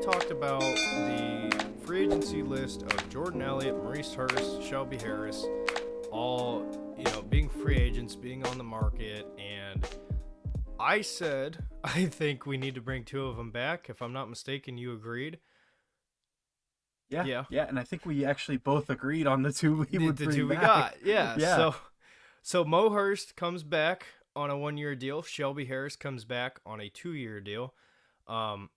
talked about the free agency list of Jordan Elliott, Maurice Hurst, Shelby Harris, all being free agents, being on the market, and I said I think we need to bring two of them back. If I'm not mistaken, you agreed. Yeah, and I think we actually both agreed on the two we would The bring two we back. got. Yeah. Yeah. So Mo Hurst comes back on a 1-year deal. Shelby Harris comes back on a 2-year deal. I'll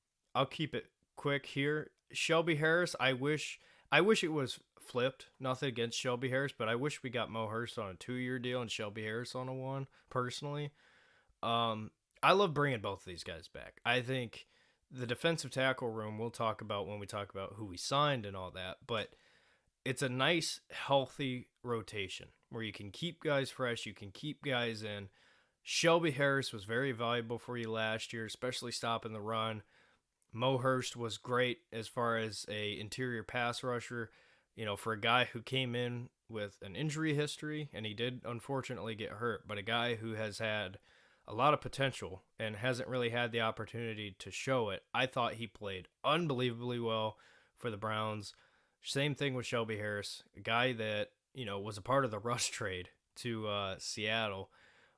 keep it quick here. Shelby Harris, I wish it was flipped. Nothing against Shelby Harris, but I wish we got Mo Hurst on a 2-year deal and Shelby Harris on a 1, personally. I love bringing both of these guys back. I think the defensive tackle room we'll talk about when we talk about who we signed and all that, but it's a nice, healthy rotation where you can keep guys fresh, you can keep guys in. Shelby Harris was very valuable for you last year, especially stopping the run. Mo Hurst was great as far as a interior pass rusher, for a guy who came in with an injury history, and he did unfortunately get hurt, but a guy who has had a lot of potential and hasn't really had the opportunity to show it. I thought he played unbelievably well for the Browns. Same thing with Shelby Harris, a guy that, was a part of the rush trade to Seattle,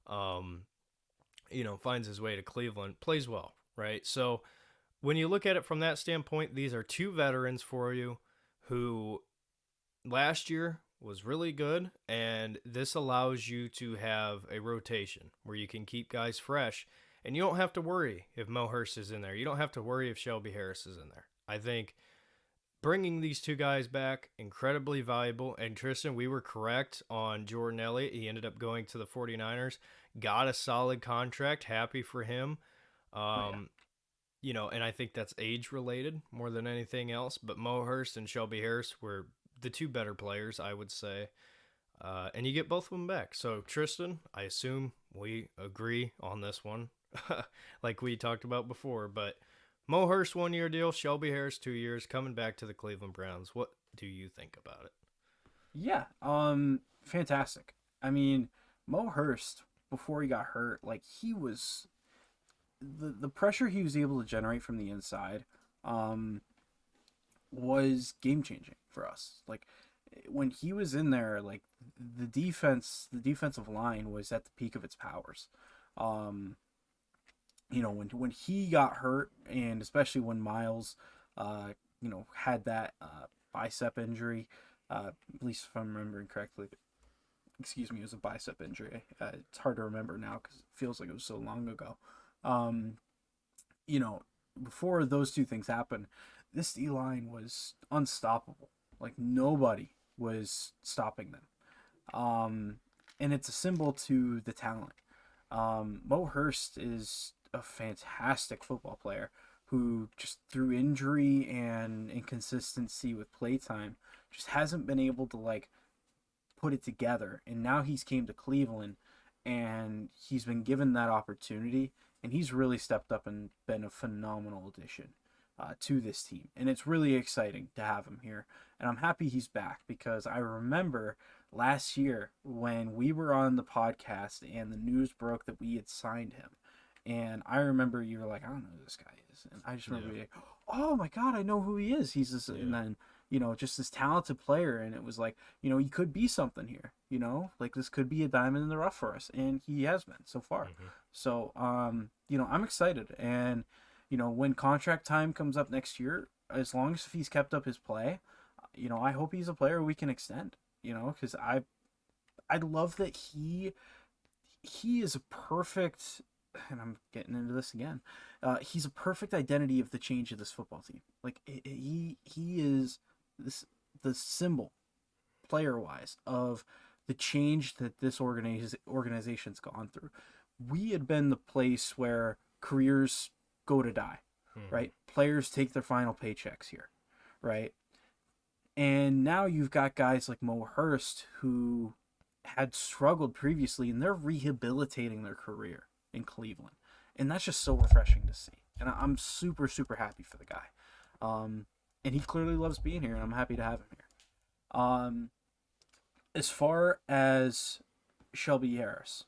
finds his way to Cleveland, plays well, right? So when you look at it from that standpoint, these are two veterans for you who last year was really good, and this allows you to have a rotation where you can keep guys fresh, and you don't have to worry if Mo Hurst is in there. You don't have to worry if Shelby Harris is in there. I think bringing these two guys back, incredibly valuable, and Tristan, we were correct on Jordan Elliott. He ended up going to the 49ers, got a solid contract, happy for him. And I think that's age-related more than anything else, but Mo Hurst and Shelby Harris were the two better players, I would say. And you get both of them back. So, Tristan, I assume we agree on this one, like we talked about before. But Mo Hurst 1-year deal, Shelby Harris 2 years, coming back to the Cleveland Browns. What do you think about it? Yeah, fantastic. I mean, Mo Hurst, before he got hurt, he was the pressure he was able to generate from the inside was game changing for us. When he was in there, the defensive line was at the peak of its powers. When he got hurt, and especially when Miles had that bicep injury, at least if I'm remembering correctly. Excuse me, it was a bicep injury. It's hard to remember now because it feels like it was so long ago. Before those two things happened, this D-line was unstoppable. Nobody was stopping them. And it's a symbol to the talent. Mo Hurst is a fantastic football player who just through injury and inconsistency with playtime just hasn't been able to put it together. And now he's came to Cleveland and he's been given that opportunity, and he's really stepped up and been a phenomenal addition to this team. And it's really exciting to have him here. And I'm happy he's back because I remember last year when we were on the podcast and the news broke that we had signed him. And I remember you were like, I don't know who this guy is. And I just remember being like, oh my God, I know who he is. He's this, and then, just this talented player. And it was he could be something here, this could be a diamond in the rough for us. And he has been so far. Mm-hmm. So, I'm excited. And, when contract time comes up next year, as long as he's kept up his play, I hope he's a player we can extend, because I love that he is a perfect, and I'm getting into this again, he's a perfect identity of the change of this football team. He is the symbol, player-wise, of the change that this organization's gone through. We had been the place where careers go to die, right? Players take their final paychecks here, right? And now you've got guys like Mo Hurst who had struggled previously, and they're rehabilitating their career in Cleveland. And that's just so refreshing to see. And I'm super, super happy for the guy. And he clearly loves being here, and I'm happy to have him here. As far as Shelby Harris,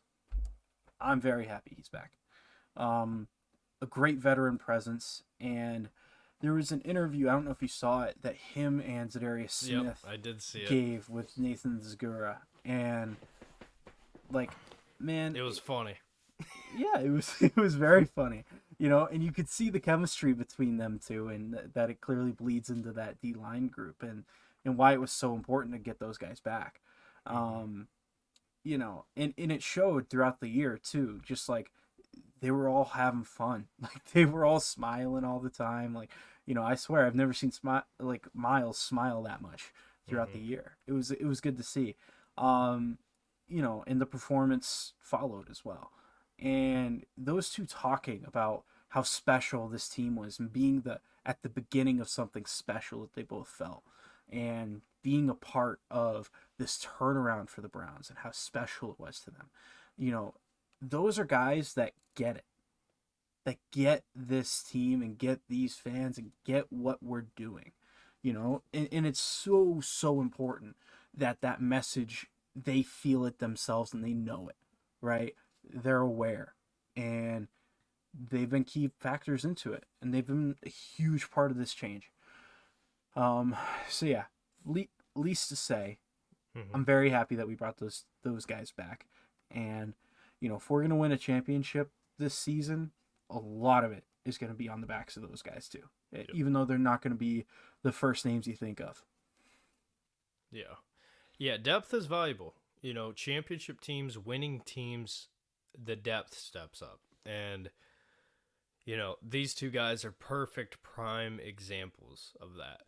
I'm very happy he's back. A great veteran presence, and There was an interview, I don't know if you saw it, that him and Zadarius Yep, Smith I did see it. gave with Nathan Zagura, and like, man, It was funny. yeah, it was it was very funny, and you could see the chemistry between them two, and that it clearly bleeds into that D line group, and why it was so important to get those guys back. Um, and it showed throughout the year too, just like they were all having fun. Like they were all smiling all the time. Like, I swear I've never seen Miles smile that much throughout the year. It was good to see. Um, and the performance followed as well. And those two talking about how special this team was and being the at the beginning of something special that they both felt, and being a part of this turnaround for the Browns and how special it was to them. You know, those are guys that get it, that get this team and get these fans and get what we're doing, and it's so, so important that that message, they feel it themselves and they know it, right? They're aware, and they've been key factors into it, and they've been a huge part of this change. Um, so yeah, least to say, Mm-hmm. I'm very happy that we brought those guys back, and if we're gonna win a championship this season, a lot of it is gonna be on the backs of those guys too, Yep. even though they're not gonna be the first names you think of. Yeah. Yeah, depth is valuable. Championship teams, winning teams, the depth steps up. And, these two guys are perfect prime examples of that.